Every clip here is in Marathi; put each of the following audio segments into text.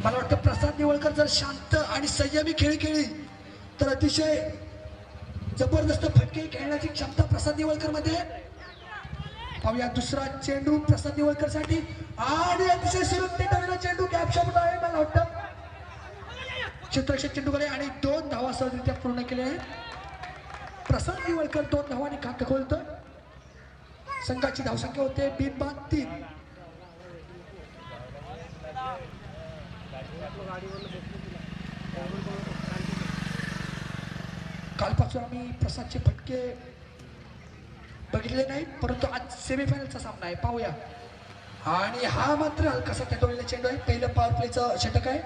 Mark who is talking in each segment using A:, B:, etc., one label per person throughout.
A: मला वाटतं प्रसाद निवळकर जर शांत आणि संयमी खेळ खेळली तर अतिशय जबरदस्त फटके खेळण्याची क्षमता प्रसाद निवळकर मध्ये. पाहूया दुसरा चेंडू प्रसाद निवळकर साठी आणि अतिशय सुरक्षित चेंडू गॅप शॉट आहे. मला वाटतं चित्रक्षक चेंडूकडे आणि 2 धावा सहजरित्या पूर्ण केले आहेत. प्रसाद निवळकर 2 धावांनी खातं खोलतोय. संघाची धावसंख्या होते 3. कालपासून आम्ही प्रसादचे फटके बघितले नाही, परंतु आज सेमीफायनलचा सामना आहे. पाहूया. आणि हा मात्र हलकासा तटवलेला चेंडू आहे. पहिलं पॉवर प्लेचं षटक आहे.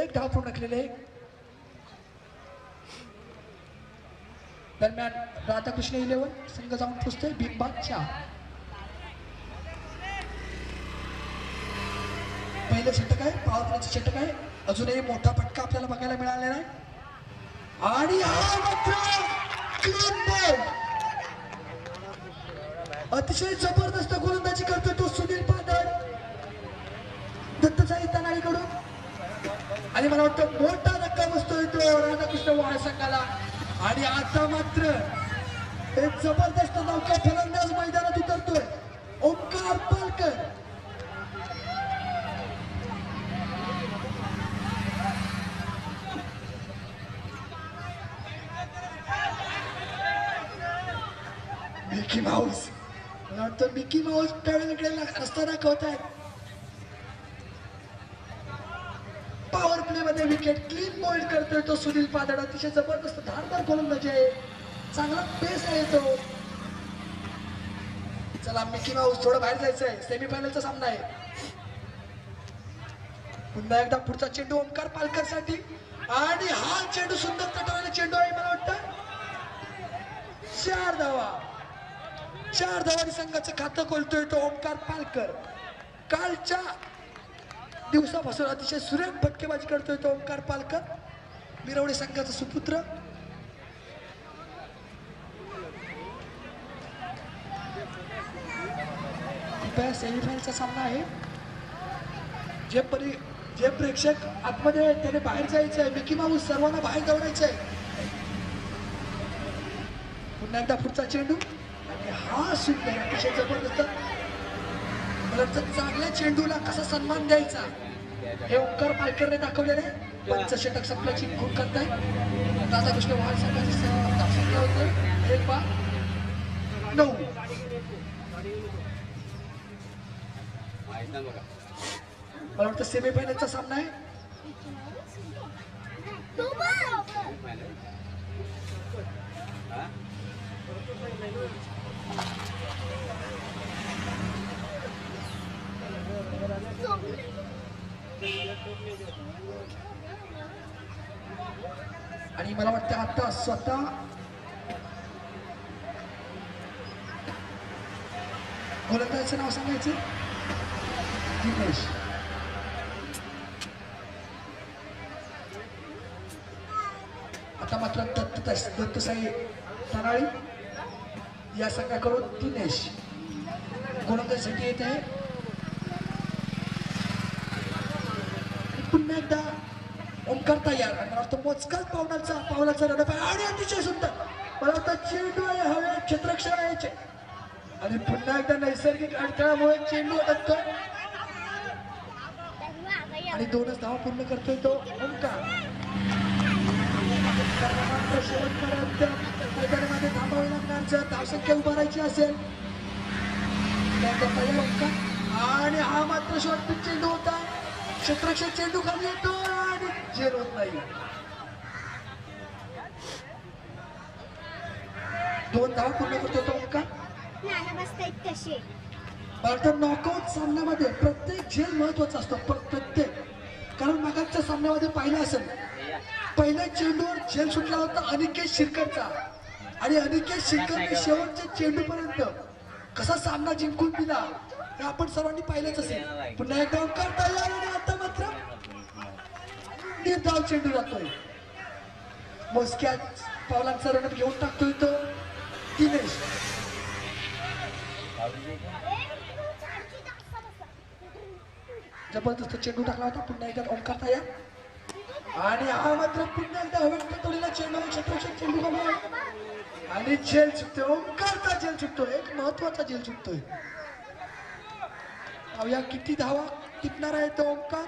A: 1 धाव पूर्ण केलेले. दरम्यान राधाकृष्ण 11 संघ जाऊन पोचतोय बिंबाच्या. पहिलं षटक आहे, पॉवर प्लेचं षटक आहे. अजूनही मोठा फटका आपल्याला बघायला मिळालेला नाही. आणि हा मात्र अतिशय जबरदस्त गोलंदाजी करतोय तो सुनील पादर दत्तसाई तनाळीकडून. आणि मला वाटतं मोठा धक्का बसतोय तो राधाकृष्ण वाळ संघाला. आणि आता मात्र एक जबरदस्त नौका फलंदाज मैदानात उतरतोय ओंकार पालकर. मिकी माऊस, मला वाटतं मिकी माऊस त्यावेळेकडे रस्ता दाखवत आहेत. पॉवर प्ले मध्ये विकेट क्लीन बॉल्ड करतोय तो सुनील पादड. अतिशय जबरदस्त धारदार गोलंदाजी आहे, चांगला पेस आहे तो. चला मिकी माऊस थोडं बाहेर जायचं आहे. सेमीफायनलचा सामना आहे. पुन्हा एकदा पुढचा चेंडू ओंकार पालकर साठी. आणि हा चेंडू सुंदर तटवलेला चेंडू आहे. मला वाटतं 4 धावा. 4 धावांनी संघाचं खातं खोलतोय तो ओंकार पालकर. कालच्या दिवसापासून अतिशय सुरेख फटकेबाजी करतोय तो ओंकार पालकर, मिरवणे संघाचा सुपुत्र. सेमीफायनलचा सामना आहे. जे प्रेक्षक आतमध्ये त्याने बाहेर जायचं आहे. मिकी माऊस सर्वांना बाहेर दौडायचं आहे. पुन्हा एकदा पुढचा चेंडू आणि हा सुंदर अतिशय जबरदस्त. मला चांगल्या चेंडूला कसा सन्मान द्यायचा हे ओंकार पालकरने दाखवलेले. पंचषटक संपल्याची खूप करताय. राधाकृष्ण वाळ संघाची धावसंख्या होते 1/9. मला वाटतं सेमीफायनलचा सामना आहे. आणि मला वाटतं आता स्वतः गोलंदाजाचं नाव सांगायचं दिनेश. आता मात्र दत्तसाई तनाळी या संघाकडून दिनेश गोलंदाजीसाठी येत आहे. पुन्हा एकदा ओंकार तयार. मला वाटतं मोजकाच पावलाचा रडप आहे. आणि अतिशय सुंदर मला वाटतं चेंडू आहे हवे क्षेत्ररक्षण आहे. आणि पुन्हा एकदा नैसर्गिक अडथळ्यामुळे चेंडू अडकतोय. आणि 2च धावा पूर्ण करतोय तो ओंकार. शेवटपर्यंत मैदानामध्ये थांबावे लागणार जर धावसंख्या उभारायची असेल. आणि हा मात्र शॉर्ट पिच चेंडू होता. क्षेत्ररक्षण चेंडू खाली येतो आणि झेल होत नाही. 2 धावा पूर्ण करतो तो ओंकार. भारतात नॉकआउट सामन्यामध्ये प्रत्येक झेल महत्वाचा असतो. प्रत्येक, कारण मागच्या सामन्यामध्ये पाहिलं असेल पहिल्या चेंडूवर झेल सुटला होता अनिकेत शिरकरचा. आणि अनिकेत शिरकरने शेवटच्या चेंडूपर्यंत कसा सामना जिंकून दिला हे आपण सर्वांनी पाहिलंच असेल. पुन्हा एकदा ओंकार तयार. आणि आता मात्र निर्धाव चेंडू जातोय. मोजक्या पावलांचा रनअप घेऊन टाकतोय तो दिनेश. जबरदस्त चेंडू टाकला होता पुन्हा एकदा ओंकार तयार आणि हा मात्र पुन्हा एकदा हवेत तोडीला चेंडू क्षेत्ररक्षक चेंडू गमावला आणि झेल चुकतोय ओंकारचा झेल चुकतोय एक महत्वाचा झेल चुकतोय पाहूया किती धावा टिकणार आहे तो ओंकार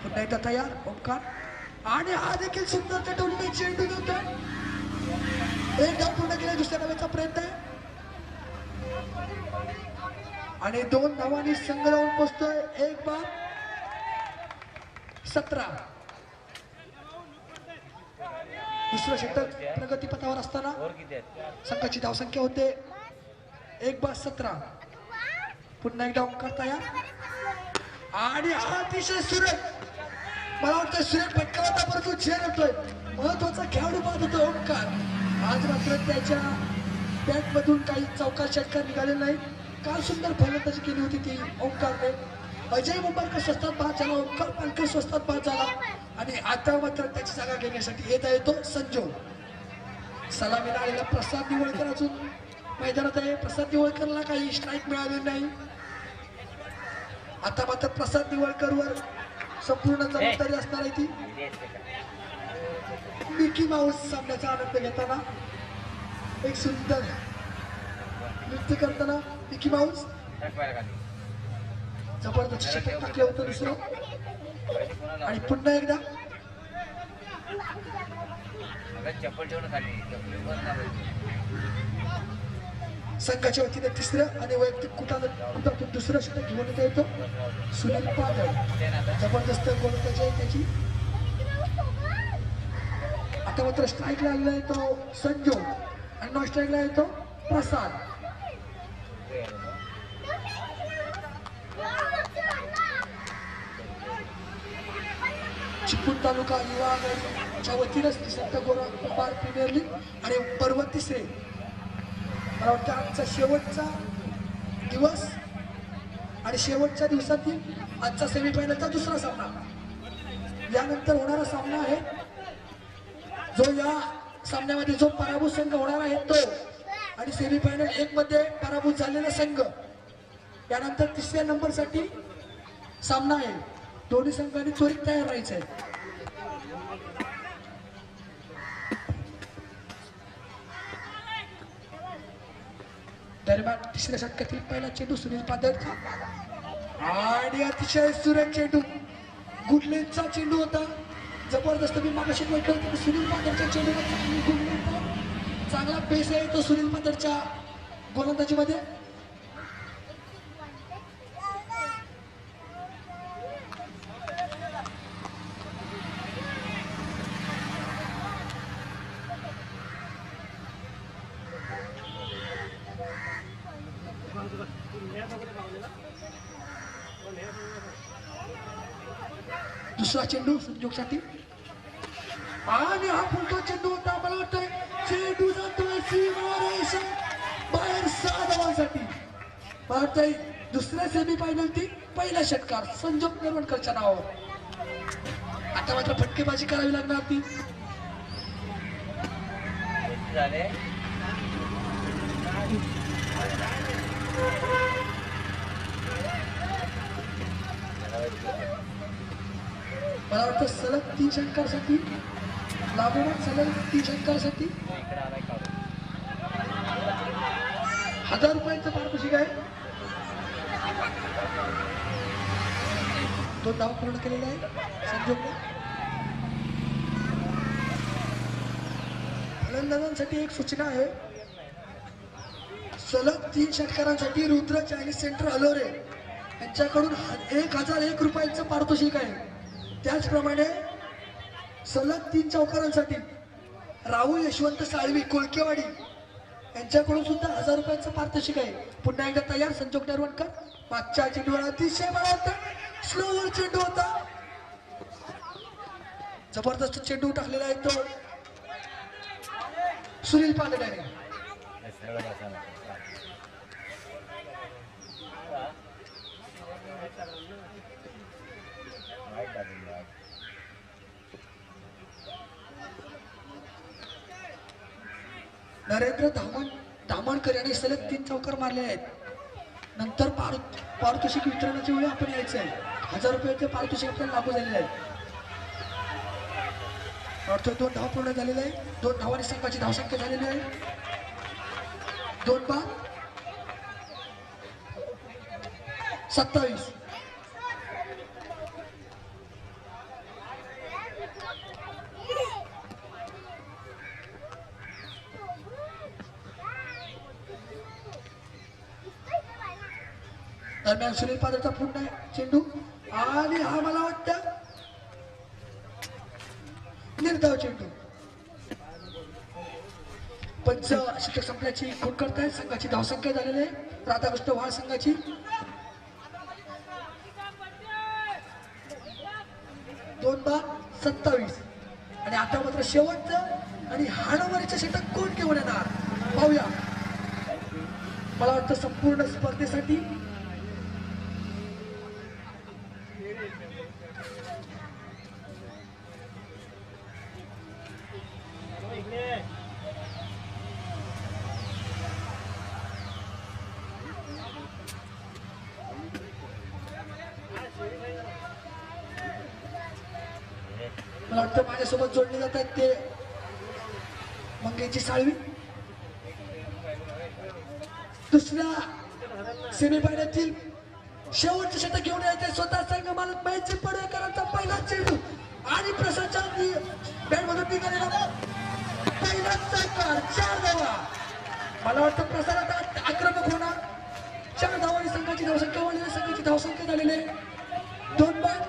A: पुन्हा एकदा तयार ओंकार आणि हा देखील सुंदर चटवलेला चेंडू देतोय एक धाव पूर्ण केला दुसऱ्या धावेचा प्रयत्न आहे आणि 2 धावांनी संघ लावून पोहोचतोय 1/17 दुसरं षटक प्रगतीपथावर असताना संघाची धावसंख्या होते 1/17 पुन्हा एकदा ओंकार तयार आणि हा अतिशय सुरेख मला वाटतं सुरेख फटका होता परंतु झेल येतोय महत्वाचा खेळाडू बाद होतो ओंकार आज मात्र त्याच्या बॅट मधून काही चौकार षटकार निघाले नाही काल सुंदर फलंदाजी केली होती ती ओंकारने अजय मुंबईकर स्वस्तात बाद झाला ओंकार पालकर स्वस्तात बाद झाला आणि आता मात्र त्याची जागा घेण्यासाठी येत आहे तो संजोग सलामीला आलेला प्रसाद निवळकर अजून मैदानात आहे प्रसाद निवळकरला काही स्ट्राईक मिळाली नाही आता मात्र प्रसाद निवळकरवर संपूर्ण जबाबदारी असणार आहे ती मिकी माऊस सामन्याचा आनंद घेताना एक सुंदर नृत्य करताना मिकी माऊस जबरदस्त षटक टाकलं होतं दुसरं आणि पुन्हा एकदा संघाच्या वतीने तिसरं आणि वैयक्तिक कुटातून दुसरं षटक घेऊन येतो सुनील पादळ जबरदस्त गोलंदाजी आहे त्याची आता मात्र स्ट्राईकला आलेला आहे तो संजोग आणि नॉन स्ट्राईकला येतो प्रसाद चिपळूण तालुका युवा आघाडीच्या वतीनं संत गोपाळ प्रीमियर लीग आणि पर्व तिसरे मला वाटतं आजचा शेवटचा दिवस आणि शेवटच्या दिवसातील आजचा सेमीफायनलचा दुसरा सामना यानंतर होणारा सामना आहे जो या सामन्यामध्ये जो पराभूत संघ होणार आहे तो आणि सेमीफायनल 1 मध्ये पराभूत झालेला संघ यानंतर तिसऱ्या नंबर साठी सामना आहे दोन्ही संघांनी त्वरित तयार राहायचं आहे दरम्यान तिसऱ्या षटकातील पहिला चेंडू सुनील पादळचा आणि अतिशय सुरेख चेंडू गुडलेनचा चेंडू होता जबरदस्त मी मागाशी म्हटलं होतं सुनील पादळच्या चेंडूवर चांगला पेस आहे तो सुनील पादळच्या गोलंदाजीमध्ये दुसरा चेंडू संजोगसाठी आणि हा पुढचा चेंडू होता मला वाटतंय चेंडू जातोय सीमारेषा बाहेर 6 धावांसाठी मला वाटतंय दुसऱ्या सेमीफायनल ती पहिला षटकार संजोग निर्माणकरच्या नावावर आता मात्र फटकेबाजी करावी लागणार ती मला वाटतं सलग 3 षटकारासाठी लागोपाठ सलग 3 षटकारासाठी 1000 रुपयांचं पारितोषिक आहे 2 धावा पूर्ण केलेले आहे संजोगने फलंदाजांसाठी एक सूचना आहे सलग 3 षटकारांसाठी रुद्र चायनीज सेंटर अलोरे यांच्याकडून 1001 रुपयांचं पारितोषिक आहे त्याचप्रमाणे सलग 3 चौकारांसाठी राहुल यशवंत साळवी कोळकेवाडी यांच्याकडून सुद्धा 1000 रुपयांचं पारितोषिक आहे. पुन्हा एकदा तयार संजोग नरवणकर. मागच्या चेंडूवर अतिशय बळा होता, स्लोवर चेंडू होता, जबरदस्त चेंडू टाकलेला आहे तो सुनील पांढऱ्याने. नरेंद्र धामणकर यांनी सलग 3 चौकार मारले आहेत. नंतर पारितोषिक वितरणाच्या वेळी आपण यायचं आहे. 1000 रुपयाचे पारितोषिक आपल्याला लागू झालेले आहे. वाटतं 2 धाव पूर्ण झालेले आहे. 2 धावांनी संघाची धावसंख्या झालेली आहे. 2 बाद 27. दरम्यान सुनील पादरचा पुन्हा चेंडू आणि हा मला वाटतं निर्धाव चेंडू. पंच शिक्षक संपल्याची खूण करतायत. संघाची धावसंख्या झालेली आहे राधाकृष्ण वाळ संघाची 2 बाद 27. आणि आता मात्र शेवटचं आणि हाणामारीचं षटक कोण घेऊन येणार पाहूया. मला वाटतं संपूर्ण स्पर्धेसाठी मला वाटतं माझ्यासोबत जोडले जातात ते मंगेची साळवी. दुसऱ्या सेमीफायनलतील शेवटचं षटक घेऊन यायचे स्वतः संघ मालक महेश पडवेकरांचा पहिला चेंडू आणि प्रसादच्या बॅटमधून निघालेला पहिला चौकार 4 धावा. मला वाटतं प्रसाद आता आक्रमक होणार. 4 धावांनी संघाची धावसंख्या वाढलेली. संघाची धावसंख्या झालेली आहे 2 बाद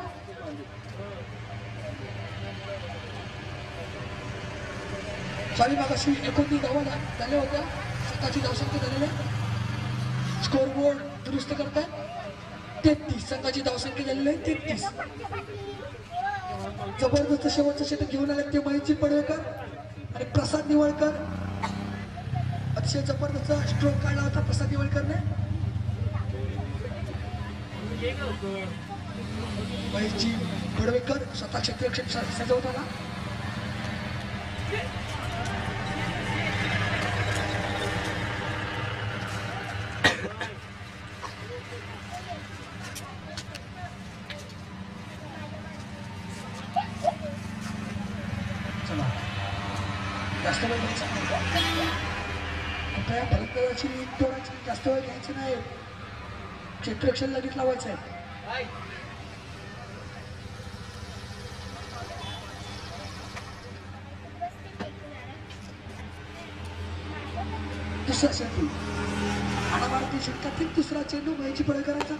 A: 40. मागाशी 29 धावा झाल्या होत्या. संघाची धावसंख्या झालेली आहे. स्कोर बोर्ड दुरुस्त करतात 33. संघाची धावसंख्या झालेली आहे 33. जबरदस्त शेवटचं षटक घेऊन आले ते महेशजी पडवेकर आणि प्रसाद निवळकर. अतिशय जबरदस्त स्ट्रोक काढला होता प्रसाद निवळकरने. महेशजी पडवेकर स्वतः क्षेत्ररक्षण सजवताना जास्त वेळ घ्यायचा नाही. कुठल्या फलंदाजाची तोडायची जास्त वेळ घ्यायची नाही. क्षेत्ररक्षण लगेच लावायचं आहे. दुसरा चेंडू हाणामारीच्या षटकातील दुसरा चेंडू महेशजी पडवेकरांचा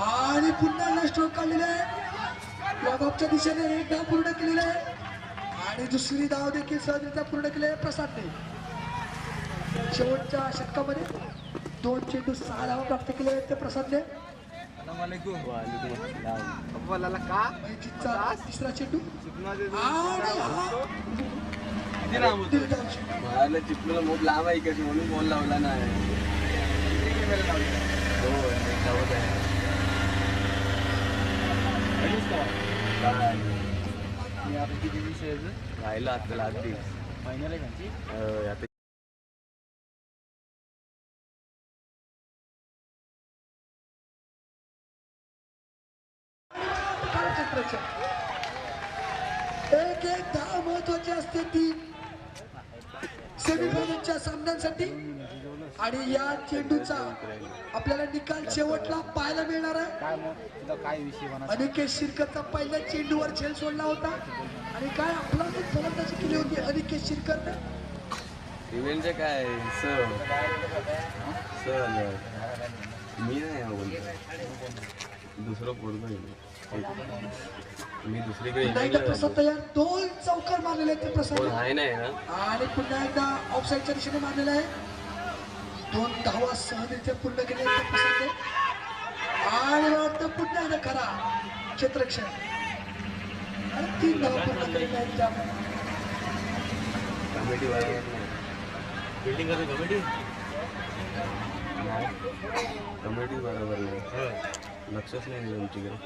A: आणि पुन्हा स्ट्रोक काढलेला आहे. लॉगऑफच्या दिशेने 1 धाव पूर्ण केलेला आहे आणि दुसरी धाव देखील सहजरित्या पूर्ण केली आहे प्रसादने. शेवटच्या षटकामध्ये 2 चेंडू 6 धावा प्राप्त केले आहेत ते प्रसादने. तिसरा चेंडू
B: चिपळूला मोठ लांब आहे कशी म्हणून बॉल लावला नाही. राहिलं आता आधी फायनल आहे आता.
A: एक धाव महत्वाची असते ती सेमीफायनलच्या सामन्यांसाठी आणि या चेंडूचा आपल्याला निकाल शेवटला पाहायला मिळणार आहे. अनिकेत शिरकरचा पहिल्या चेंडूवर झेल सोडला होता आणि काय आपला फलंदाजी केली होती अनिकेत शिरकरने.
B: इव्हेंटचे काय मी नाही दुसरं पोरग मी दुसरीकडे
A: प्रसाद तयार 2 चौकार मारलेले आहेत ते प्रसाद
B: आहे नाही ना
A: आणि पुन्हा एकदा ऑफसाईडच्या दिशेने मारलेला आहे. 2 धावा सहजरित्या पूर्ण केल्या पसंत आणि वाटतं पुन्हा एकदा खरा क्षेत्रक्षण आणि 3 धावा पूर्ण केलेल्या आहेत त्या
B: कमिटी बरोबर नाही
C: बिल्डिंग करतो कमिटी
B: कमिटी बरोबर नाही लक्षच नाही दिलं तुमच्याकडे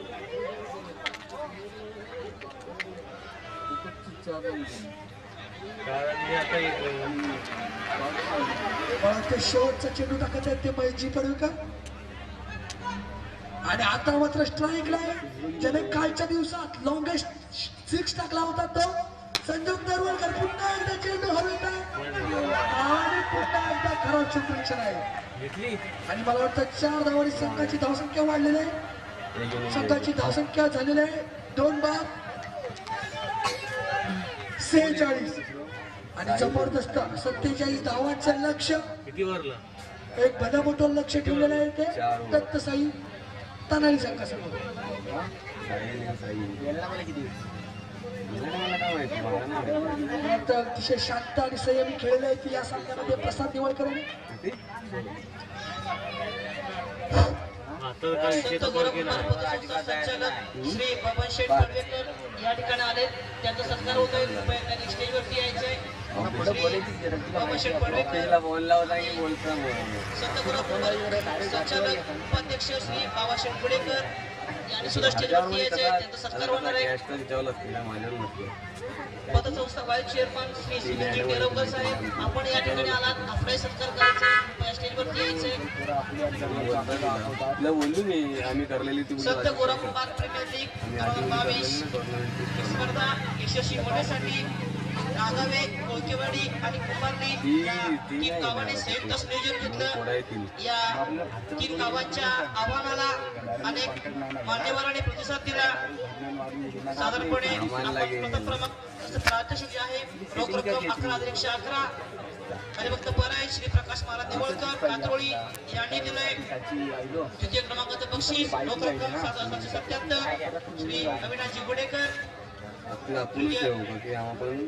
C: कारण मी आता
A: मला ते शेवटचा चेंडू टाकायचा आहे ते मैजी पडवेकर आणि आता मात्र स्ट्राईकला आहे ज्याने कालच्या दिवसात लॉंगेस्ट 6 टाकला होता तो संजोग नरवलकर पुन्हा एकदा चेंडू हलवता आणि पुन्हा एकदा खराब क्षेत्ररक्षण आहे
C: घेतली
A: आणि मला वाटतं 4 धावांनी संघाची धावसंख्या वाढलेली आहे संघाची धावसंख्या झालेली आहे 2 बाद 46 आणि जबरदस्त 47 धावांचं लक्ष्य
C: किती वरला
A: एक भदामोठं लक्ष ठेवलेलं आहे ते दत्तसाई तानाळी संघासमोर
B: मला काय माहिती मला नाही माहिती.
A: आता अतिशय शांत आणि संयमी खेळले आहेत या सामन्यामध्ये प्रसाद निवडकर यांनी.
C: आता काय विषय तर वर गेला
D: संचालक श्री बबन शेठ पडवेकर या ठिकाणी आले त्यांचा सत्कार होत आहे कृपया त्यांनी स्टेजवरती यायचंय बबन शेठ पडवेकर
B: ऑफिसला फोन लावला की बोलता
D: संतगुरू संचालक उपाध्यक्ष श्री बाबाशेठ पुडेकर यांनी सुद्धा स्टेजवरती यायचंय त्यांचा सत्कार होणार आहे
B: कॅश तर विचारावं लागतं ना माझ्यावर नसतं
D: पतसंस्था वाईस चेअरमन श्री श्रीमंजी टेरवकर साहेब आपण या ठिकाणी आलात आपलाही सत्कार करायचा कृपया स्टेजवरती यायचंय
B: तुला बोललो मी आम्ही करलेली ती
D: संत गोराकुंभार प्रीमियर लीग 2022 ही स्पर्धा यशस्वी होण्यासाठी नागावे कोळकेवाडी आणि कुंभारली या 3 गावांनी संयुक्त नियोजन घेतलं या 3 गावांच्या आव्हानाला अनेक मान्यवरांनी प्रतिसाद दिला साधारणपणे आपण प्रथम क्रमांक प्रात्यक्षिक जे आहे रोख रक्कम 11,111 आणि फक्त पर्याय श्री प्रकाश महाराज निवळकर कात्रोळी यांनी दिलंय द्वितीय क्रमांकाचं बक्षीस रोख रक्कम 7,777 श्री अविनाशजी गुडेकर
B: आपण ठेवू का की आपण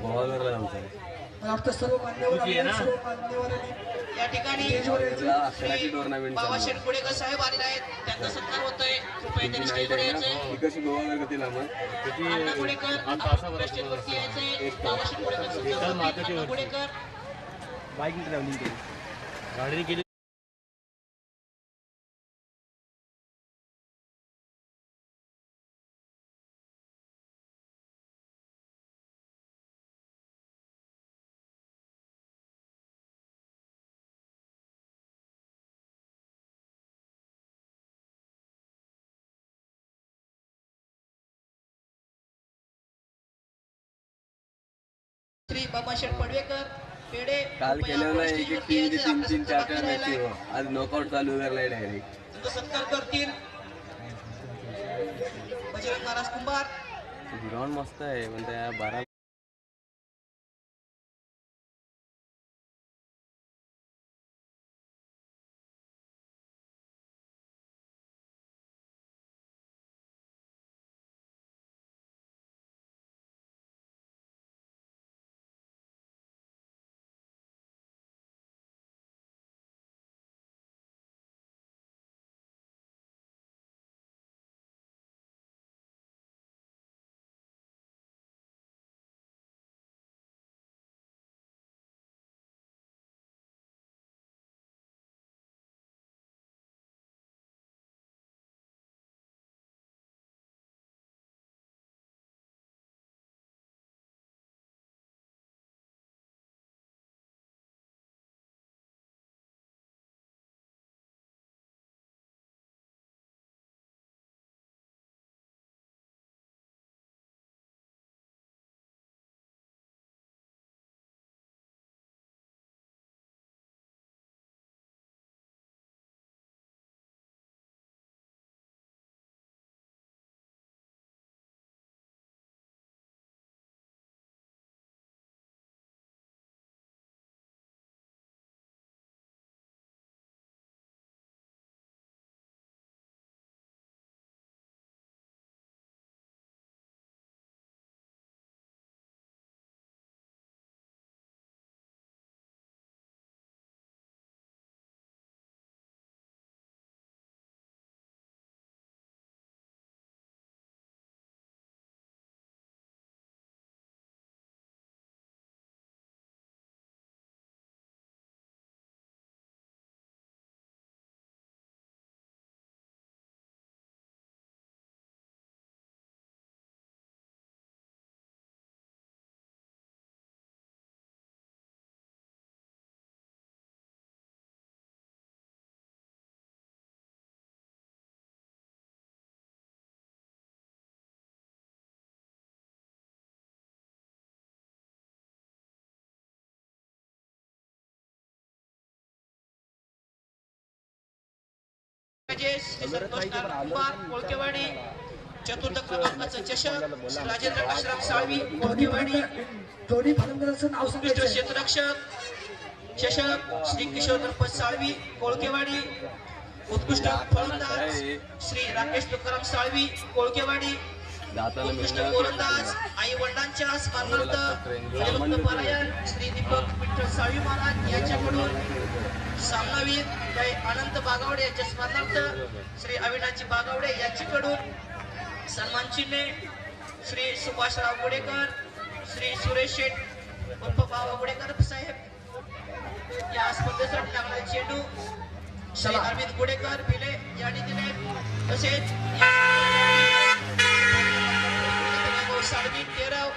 B: गोवागरला जाऊ
A: मला वाटतं सर्व मान्यवर आले, सर्व मान्यवरांनी
D: या ठिकाणी
B: अक्षराची टुर्नामेंट
D: बाबाशेठ पुडेकर साहेब आलेले आहेत त्यांचा सत्कार होतोय कृपया त्यांनी स्टेजवर यायचंय
B: कशी गोवागर करतील आम्हाला
D: अण्णा गुडेकर आपण स्टेजवरती यायचंय बाबाशेठ पुडेकर संचालक अण्णा गुडेकर
C: बाईक ट्रॅव्हलिंग केली गाडीने केली
D: श्री बाबाशेठ पडवेकर पेढे
B: काल
D: कृपया
B: केलं ना
D: आपण
B: एक एक
D: स्टेजवरती
B: टीम
D: यायचंय.
B: 3-3
D: आपला
B: 4-4
D: सत्कार
B: मॅची
D: राहिलाय.
B: हो आज नॉकआउट चालू करलाय डायरेक्ट
D: तुमचा सत्कार करतील बजरंग महाराज कुंभार
B: ग्राउंड मस्त आहे पण त्या 12
D: श्री संतोष कुमार कोळकेवाडी चतुर्थ क्रमांकाचं चषक श्री राजेंद्र काशीराम साळवी कोळकेवाडी
A: दोन्ही फलंदाजांचं नाव
D: उत्कृष्ट
A: सांगायचं
D: क्षेत्ररक्षक चषक श्री किशोर गणपत साळवी कोळकेवाडी उत्कृष्ट फलंदाज श्री राकेश तुकाराम साळवी कोळकेवाडी उत्कृष्ट गोलंदाज आई वडिलांच्या स्मरणार्थ देशभक्त परायण श्री दीपक विठ्ठल साळवी महाराज यांच्याकडून सामनावीर जय अनंत बागावडे यांच्या स्मरणार्थ श्री अविनाशी बागावडे यांच्याकडून सन्मान चिन्हे श्री सुभाषराव गुडेकर श्री सुरेश शेठ उर्फ बाबा गुडेकर साहेब या स्पर्धेसाठी लागणारे चेंडू श्री अरविंद गुडेकर भिले यांनी दिले तसेच साळवी तेराव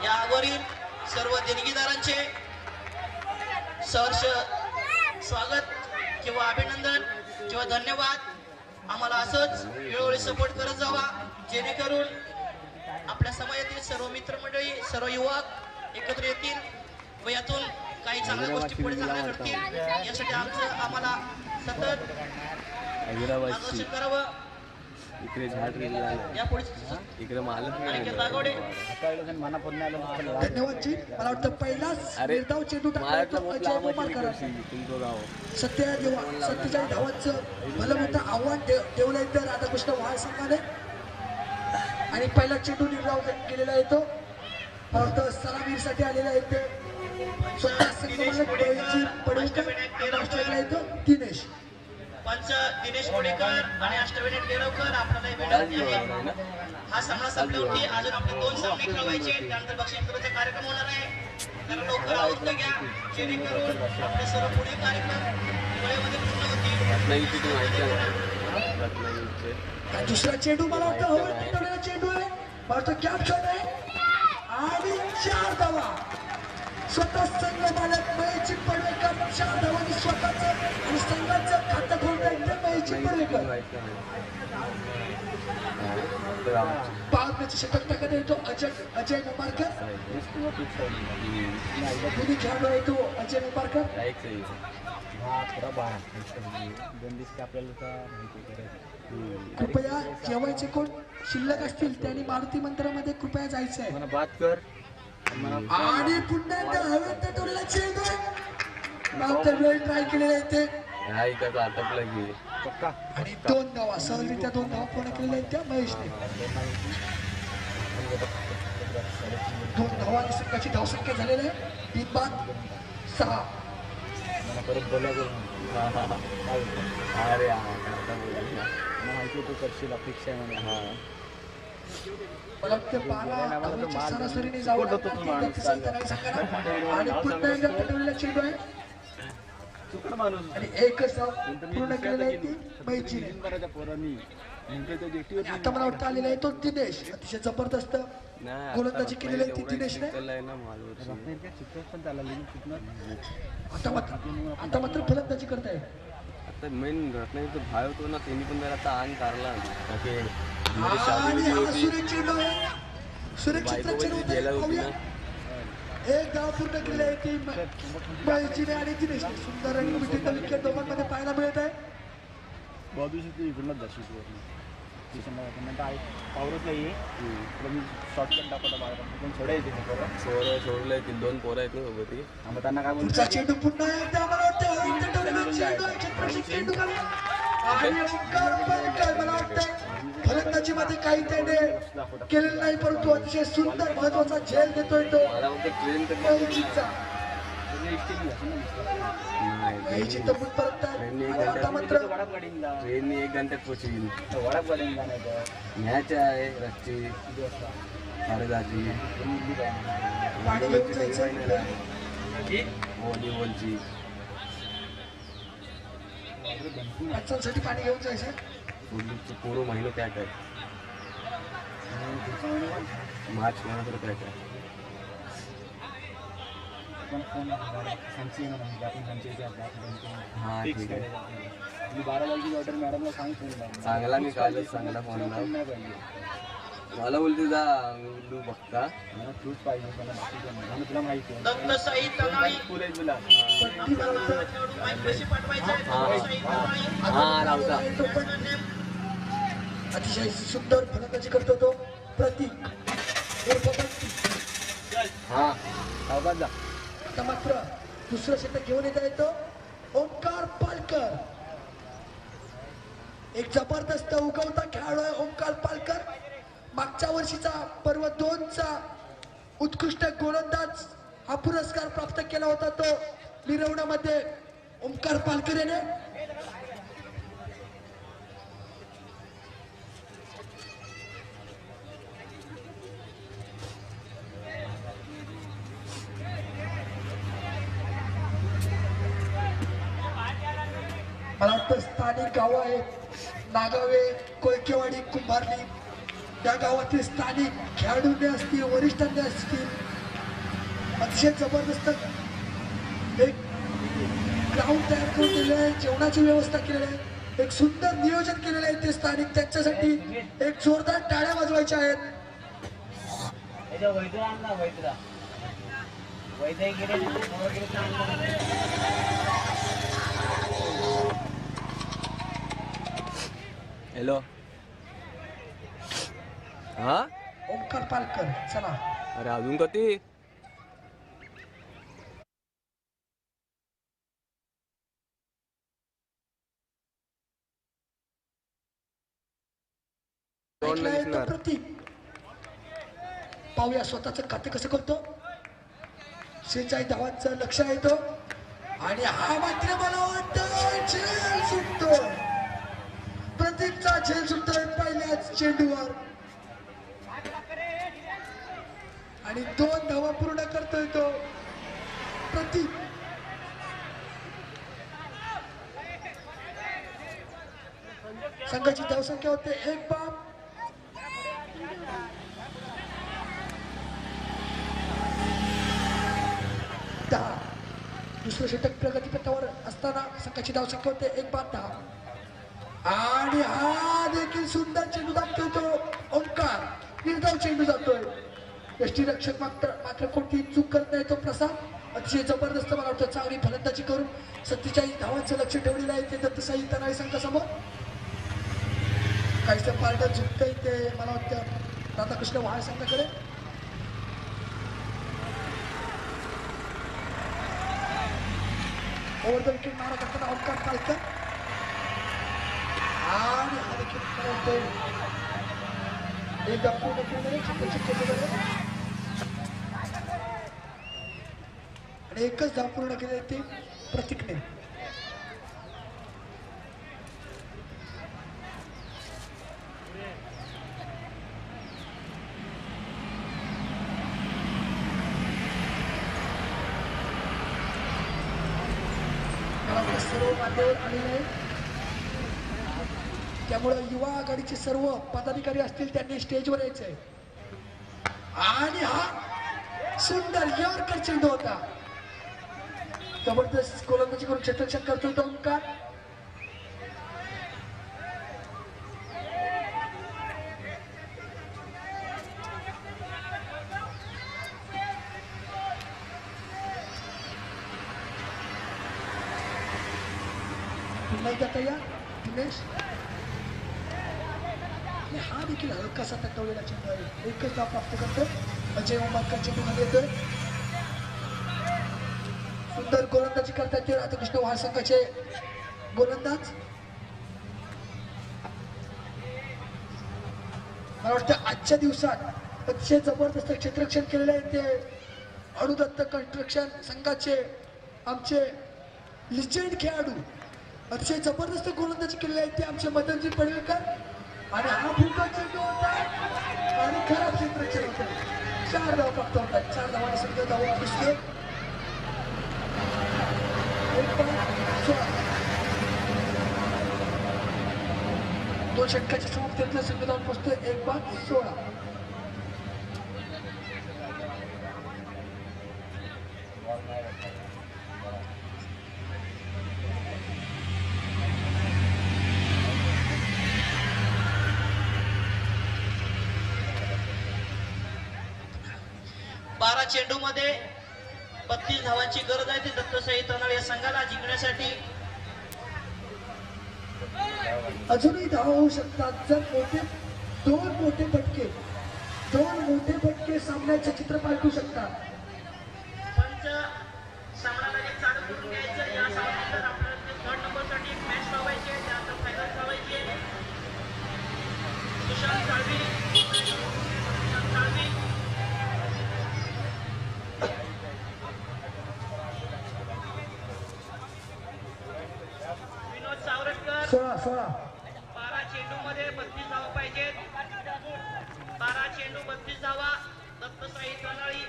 D: यावरील सर्व देणगीदारांचे सहर्ष स्वागत किंवा अभिनंदन किंवा धन्यवाद. आम्हाला असंच वेळोवेळी सपोर्ट करत जावा जेणेकरून आपल्या समाजातील सर्व मित्रमंडळी सर्व युवक एकत्र येतील व यातून काही चांगल्या गोष्टी पुढे चांगल्या घडतील यासाठी आम्हाला सतत मार्गदर्शन करावं.
B: इकडे झाड गेलेला
D: यापुढे
B: इकडे मालक
D: अनिकेत बागवडे
A: धन्यवाद जी. मला वाटतं पहिलाच निर्धाव चेंडू टाकला तो अजय बोमारकरांनी.
B: तुमचं गाव
A: सत्य देवा 47 धावांचं भलं मोठं आव्हान ठेवलंय तर राधाकृष्ण वाळ संघाने आणि पहिला चेंडू निर्धाव केलेला आहे तो मला वाटतं सलामीसाठी आलेला आहे ते स्वतः संघमालक पडवकर येतो दिनेश
D: पंच दिनेश कोडेकर आणि अष्टविनायक देरवकर आपल्याला विनंती आहे. हा सामना संपल्यावरती अजून आपले 2 सामने खेळवायचे त्यानंतर बक्षीस वितरणाचा कार्यक्रम होणार आहे. तर लवकर आवडतं घ्या जेणेकरून आपले सर्व पुढील कार्यक्रम वेळेमध्ये पूर्ण होतील.
B: रत्नागिरीची माहिती आहे रत्नागिरीचे
A: दुसरा चेंडू मला वाटतं हवा चेंडू आहे मला वाटतं कॅप शॉट आहे आणि 4 धावा स्वतः संघ मालक महेश पडवेकर 4 धावांनी स्वतःच आणि संघाचं खातं खोलता येतं महेश पडवेकर. पाच षटक टाकत येतो अजय मुंबारकर दोन्ही खेळाडू आहे तो अजय मुंबारकर. कृपया जेवायचे कोण शिल्लक असतील त्यांनी मारुती मंदिरामध्ये कृपया जायचं आहे. आणि पुन्हा एकदा हवेत टोलला चेंडू मागच्या वेळी ट्राय केलेला आहे ते
B: आटपला की
A: आणि 2 धावा सहजरित्या 2 धावा पूर्ण केलेल्या आहेत त्या महेशने. 2 धावा आणि संघाची धावसंख्या झालेली आहे 3-6.
B: अरे
A: मला वाटतं 12 धावांच्या सरासरीने जावं लागतं आणि पुन्हा एकदा पटवलेला चेंडू आहे आणि एकच धाव पूर्ण केलेला आहे ती महेशने. आता मला वाटतं आलेला आहे तो दिनेश अतिशय जबरदस्त गोलंदाजी केलेली आहे ती दिनेशने. आता मात्र फलंदाजी करताय.
B: आता मेन रत्नागिरीचा भाव होतो ना त्यांनी पण जरा आता अंग काढला
A: आणि हा सुरेख चेंडू आहे सुरक्षित चेंडू होता. एक धाव पूर्ण केलेली आहे ती महेशने आणि दिनेशने. सुंदर आणि विकेट विकेट दोघांमध्ये पाहायला मिळत आहे.
B: सोडलंय 2 पोरं आहेत ना सोबत
A: पुढचा चेंडू पुन्हा एकदा मला वाटतं चेंडू आणि ओंकार पलकर मला वाटतं फलंदाजी मध्ये काही त्याने केलेलं नाही परंतु अतिशय सुंदर महत्वाचा झेल देतोय तो महेशची तब्बूत परत आता मात्र
B: ट्रेन 1 घंट्यात पोहोचली मॅच आहे रस्ती अर्धाची
A: पाणी घेऊन जायचं
B: व्हॉलीबॉलची
A: बच्चांसाठी पाणी घेऊन जायचं
B: पूर्ण महिना पॅक आहे मार्च महिन्यात पॅक आहे. हा ठीक आहे चांगला मी कालच चांगला फोन मला बोलते जा उल्लू बघता
C: तूच पाहिजे मला बाकी कोण नाही. तुला माहिती आहे
D: दत्त साई तनाळी
C: तुला तुला
A: पट्टी लावतो.
D: माईक कशी पाठवायचं आहे दत्त साई तनाळी
C: हा लावता
A: तो पण अतिशय सुंदर फलंदाजी करतो तो प्रतीक उर्फ बंटी.
C: हा सावकाश जा
A: आता मात्र दुसरं षटक घेऊन येता येतो ओंकार पालकर. एक जबरदस्त उगवता खेळाडू आहे ओंकार पालकर. मागच्या वर्षीचा पर्व 2चा उत्कृष्ट गोलंदाज हा पुरस्कार प्राप्त केला होता तो मिरवण्यामध्ये ओंकार पालकर याने. मला वाटतं स्थानिक गावं आहेत नागावे कोयकेवाडी कुंभारली या गावातील स्थानिक खेळाडूंनी असतील वरिष्ठांनी असतील अतिशय जबरदस्त एक ग्राउंड तयार करून दिले आहे. जेवणाची व्यवस्था केलेली आहे. एक सुंदर नियोजन केलेलं आहे ते स्थानिक त्यांच्यासाठी एक जोरदार टाळ्या वाजवायच्या आहेत.
B: हॅलो हा
A: ओंकार पालकर चला
B: अरे अजून कधी
A: ऐकला आहे तो प्रतीक. पाहूया स्वतःच खाते कसं करतो. 46 धावांचं लक्ष आहे तो आणि हा मात्र मला वाटतं झेल सुटतो. प्रतीकचा झेल सुटतोय पहिल्याच चेंडूवर आणि 2 धावा पूर्ण करतोय तो प्रतीक. संघाची धावसंख्या होते 1 बाद. दुसरं षटक प्रगतीपथावर असताना संघाची धावसंख्या होते 1 बाद 10 आणि हा देखील सुंदर चेंडू दाबतोय तो ओंकार. निर्धाव चेंडू जातोय. यष्टीरक्षक मात्र कोणती चूक करत नाही तो प्रसाद. अतिशय जबरदस्त मला वाटतं चांगली फलंदाजी करून 47 धावांचं लक्ष ठेवलेलं आहे ते दत्तसाई तनाळी संघासमोर. काहीसं पारडं झुकतंय ते मला वाटतं राधाकृष्ण वहाळ संघाकडे. ओव्हर द विकेट मारा करताना ओंकार पालकर आणि हा देखील मला वाटतं एक पूर्ण आणि एकच धाव पूर्ण केले ते प्रतीकने. सर्व मान्यवर आलेले आहेत त्यामुळे युवा आघाडीचे सर्व पदाधिकारी असतील त्यांनी स्टेजवर यायचे आहे. आणि हा सुंदर यॉर्कर चेंडू होता. जबरदस्त गोलंदाजी करून क्षेत्ररक्षण करतो तो ओंकार. पुन्हा एकदा तयार दिनेश. हा देखील हलकासा तटवलेला चेंडू आहे. एकच धाव प्राप्त करतो अजय ओंबारकर चेंडूमध्ये येतोय. सुंदर गोलंदाजी करतात ते राधाकृष्ण वहाळ संघाचे गोलंदाज. मला वाटतं आजच्या दिवसात अतिशय जबरदस्त क्षेत्ररक्षण केलेलं आहे ते अनुदत्त कन्स्ट्रक्शन संघाचे आमचे लिजेंड खेळाडू. अतिशय जबरदस्त गोलंदाजी केलेली आहे ते आमचे मदनजी पडवेकर. आणि हा फुलका चेंडू होता आणि खराब क्षेत्ररक्षण होतं. 4 धावा प्राप्त होतात. 4 धावांनी संघ धावा दिसले. 2 षटकाच्या समाप्तीतलं संघ धावून पोहोचतोय 1 बाद 16.
D: चेंडू मध्ये 32 धावांची गरज आहे ती दत्तसाई तनळ या संघाला जिंकण्यासाठी.
A: अजूनही धावा होऊ शकतात जर दोन मोठे फटके सामन्याचे चित्र पालटू शकतात.
D: पंच सामना लगेच चालू करून घ्यायचं. या सामन्यानंतर आपल्याला 3rd नंबरसाठी एक मॅच लावायची आहे, त्यानंतर फायनल लावायची आहे. सुशांत साळवी विनोद सावरटकर.
A: 16
D: 12 चेंडू मध्ये 32 धावा पाहिजेत. 12 चेंडू 32 धावा. दत्तसाई तनळी,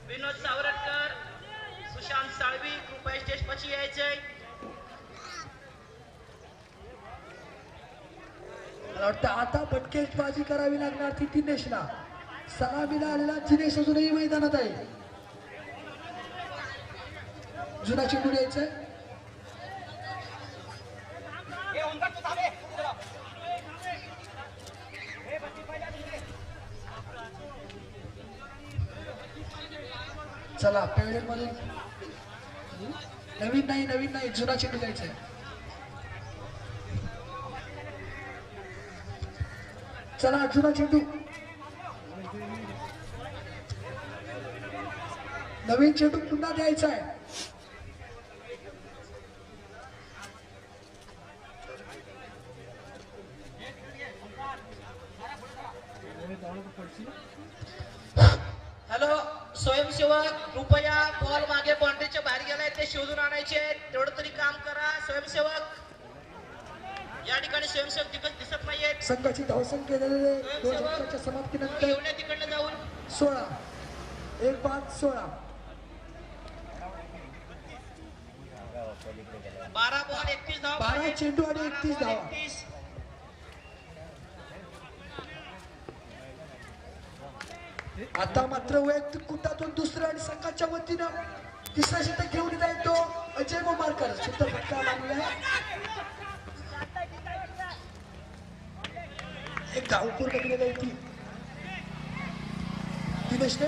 D: विनोद सावरटकर, सुशांत साळवी कृपया स्टेज पाशी यायचंय.
A: मला वाटतं आता फटकेबाजी करावी लागणार ती दिनेशला. सलामीला आलेला दिनेश अजूनही मैदानात आहे. जुना चेंडू द्यायचाय. चला पेवडेल मध्ये नवीन नाही जुना चेंडू द्यायचाय. चला जुना चेंडू. नवीन चेंडू पुन्हा द्यायचा आहे.
D: हॅलो स्वयंसेवक, कृपया बॉल मागे बाउंड्रीच्या बाहेर गेलाय ते शोधून आणायचे. तेवढं तरी काम करा स्वयंसेवक. या ठिकाणी स्वयंसेवक दिसत नाहीयेत.
A: संघाची धावसंख्या झालेले 2 षटकाच्या समाप्तीनंतर
D: येऊन तिकडनं जाऊन
A: 16 1-5-16.
D: 12 बॉल 31 धावा
A: 12
D: पाहिजेत.
A: चेंडू आणि 31 धावा.
D: 31.
A: आता मात्र वैयक्तिक कुटातून दुसरं आणि संघाच्या वतीनं तिसरा षटक घेऊन येत आहे तो अजय मोमारकर. सुंदर फटका लागलेला आहे. एक धाव पूर्ण केलेली आहे ती दिनेशने.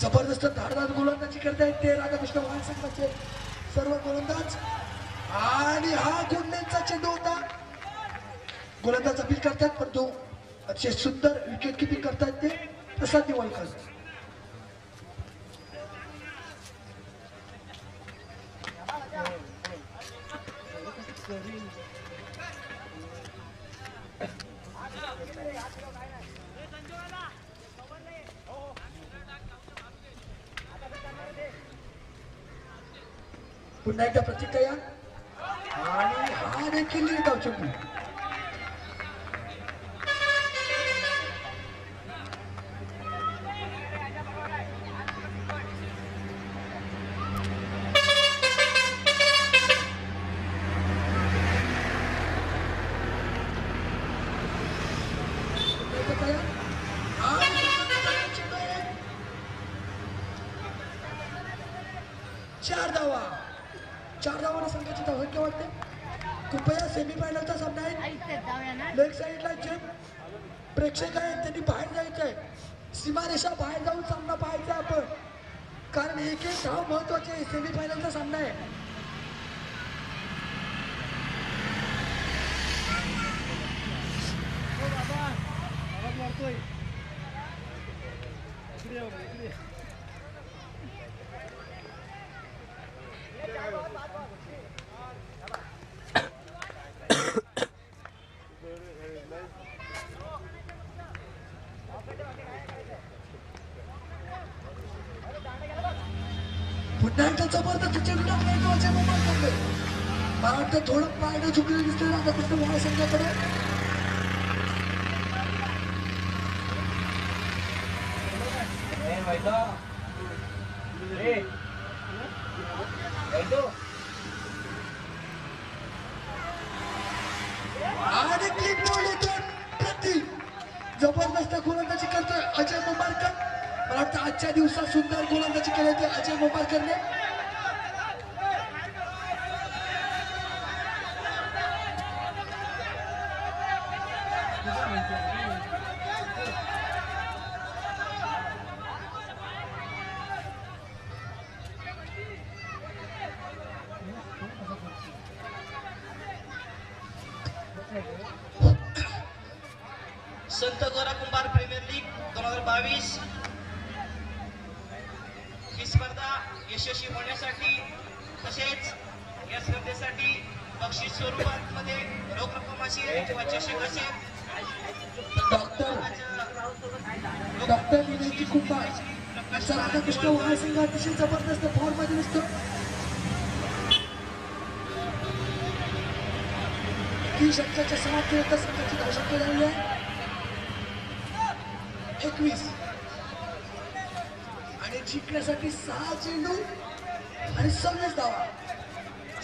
A: जबरदस्त धारदार गोलंदाजी करतायत ते राधाकृष्ण वाहन संघाचे सर्व गोलंदाज. आणि हा गुंडेंचा चेंडू होता. गोलंदाज अपील करतात पण तो अतिशय सुंदर विकेट किपिंग करतायत ते प्रसाद निवळकर. पुन्हा एकदा प्रतिक्रिया आणि हा देखील निर्धाव चेंडू. चार धावांना संघाची धावसंख्या वाटते. कृपया सेमीफायनलचा सामना आहे. लेग साईडला जे प्रेक्षक आहेत त्यांनी बाहेर जायचं आहे. सीमारेषा बाहेर जाऊन सामना पाहायचा आपण, कारण एक धाव महत्वाची आहे. सेमीफायनलचा सामना आहे. पुन्हा एकदा जबरदस्त चेंडू टाकला तो अजय मोमारकर. मला वाटतं थोडं पायनं झुकलेलं दिसतंय राधाकृष्ण वाळ संघाकडे. आणि क्लीन बॉल येतो प्रति. जबरदस्त गोलंदाजी करतोय अजय मोमारकर. मला वाटतं आजच्या दिवसात सुंदर गोलंदाजी केली होती अजय मोपाळकरने.
D: संत गोरा कुंभार प्रीमियर लीग 2022 ही स्पर्धा यशस्वी होण्यासाठी तसेच या स्पर्धेसाठी बक्षीस स्वरूपात मध्ये रोख रक्कम असेल किंवा चषक असेल.
A: डॉक्टर विनयजी कुंभार यांचा राधाकृष्ण वहाळ संघ अतिशय जबरदस्त फॉर्म मध्ये दिसतो. की षटकाच्या समाप्तीनंतर संघाची धावसंख्या झालेली आहे 21 आणि जिंकण्यासाठी 6 चेंडू आणि 26 धावा.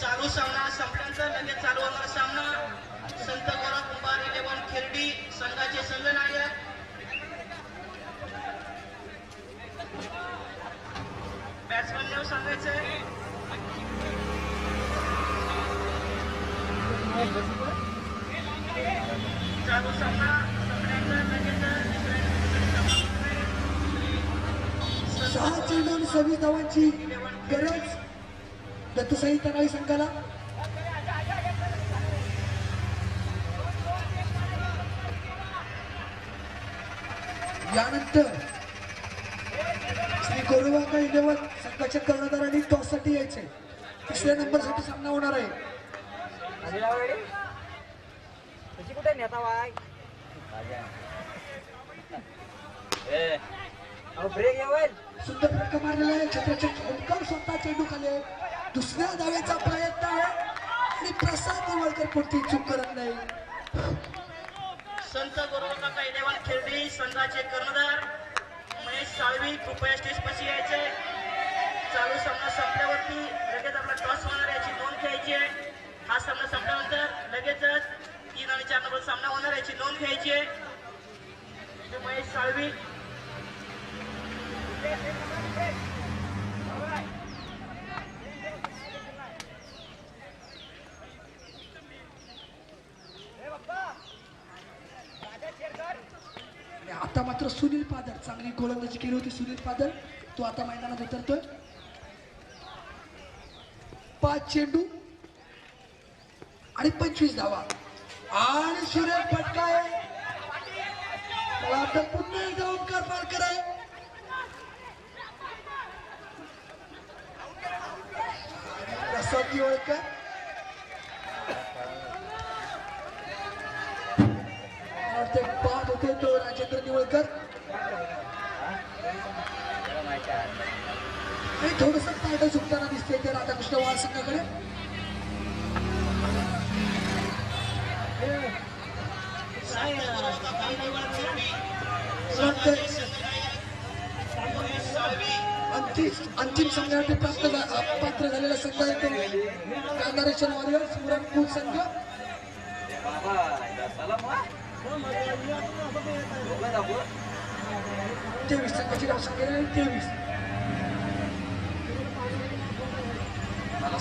D: चालू सामना संपल्यानंतर लगेच चालू होणारा सामना संत गोरा कुंभार 11 खिरडी संघाचे संघनायक बॅट्समन नाव सांगायचंय. चालू सामना संपल्यानंतर लगेच
A: 6 चेंडू आणि 26 धावांची गरज दत्तसाई तनाळी संघाला. यानंतर श्री गोरेवाका 11 संघाच्या कर्णधारांनी टॉस साठी यायचे. तिसऱ्या नंबर साठी सामना होणार आहे.
C: कुठे नेता वाय ब्रेक येईल.
A: सुंदर फटका मारलेला आहे. छत्रछट ओंकार स्वतः चेंडू खाली आहे. दुसऱ्या धावेचा प्रयत्न आहे आणि प्रसाद निवळकर कोणती चूक करत नाही.
D: संत गोरोबा 11 खिरडी संघाचे कर्णधार महेश साळवी कृपया स्टेज पाशी यायचे. चालू सामना संपल्यावरती लगेच आपला टॉस होणार याची नोंद घ्यायची आहे. हा सामना संपल्यानंतर लगेचच 3 आणि 4 नंबर सामना होणार याची नोंद घ्यायची आहे. महेश साळवी
A: आणि आता मात्र सुनील पादर चांगली गोलंदाजी केली होती. सुनील पादर तो आता मैदानात उतरतोय. 5 चेंडू आणि 25 धावा आणि सुरेख फटका आहे. मला वाटतं पुन्हा एकदा ओंकार पारकर आहे. प्रसाद निवळकर बाद होते तो राजेंद्र निवळकर आणि थोडस ताट झुकताना दिसते ते राधाकृष्ण वाळ संघाकडे. अंतिम संघासाठी पात्र झालेला संघ आहे तो गांधारेश्वर वॉरियर्स मुरणपूर संघ. 23 संघाची धावसंख्या आहे 23.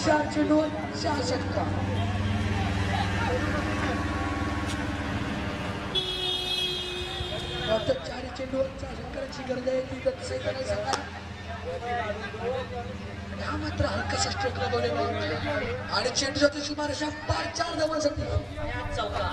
A: 4 चेंडूवर 4 षटका. फक्त 4 चेंडूवर 4 षटकांची गरज आहे ती दत्तसाई तनाळी संघाला. हा मात्र हलकासा स्ट्रोक लागवलेला आणि चेंडू जातो सुमारे 4 धावांसाठी.
D: चौका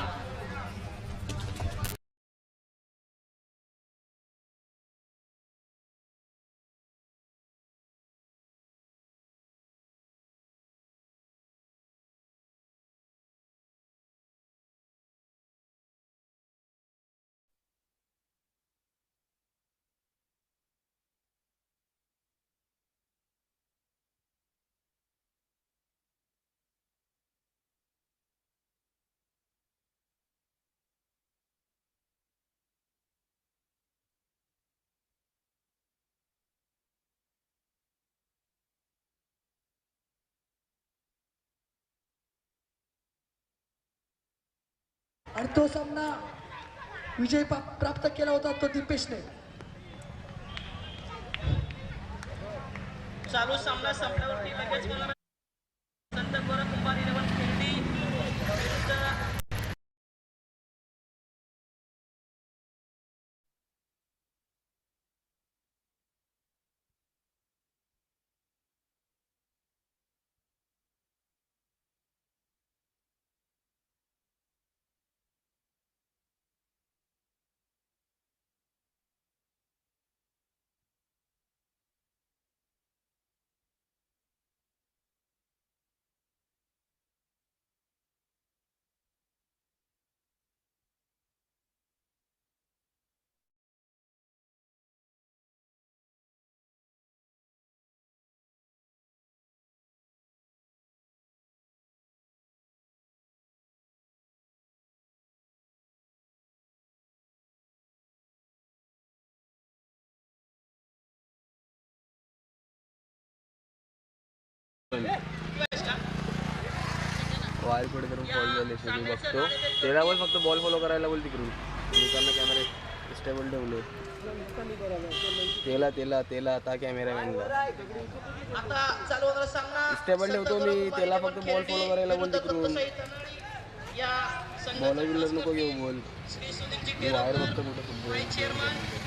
A: आणि तो सामना विजय प्राप्त केला होता तो दीपेशने.
D: चालू सामना संपल्यावरती लगेच होणार संत गोरा कुंभार 11 खेळडी विरुद्ध
B: वायर पुढे करून फॉल झाले शेवटी बघतो त्याला बोल फक्त बॉल फॉलो करायला बोल तिकडून दुकानला कॅमेरे स्टेबल ठेवले तेला आता कॅमेरामॅनला
D: आता चालू होणार सामना
B: स्टेबल ठेवतो मी त्याला फक्त बॉल फॉलो करायला बोल तिकडून
D: या
B: बॉल बिलर नको घेऊ बोल
D: श्री सुनीलजी
B: वायर बघतो कुठं
D: चेअरमन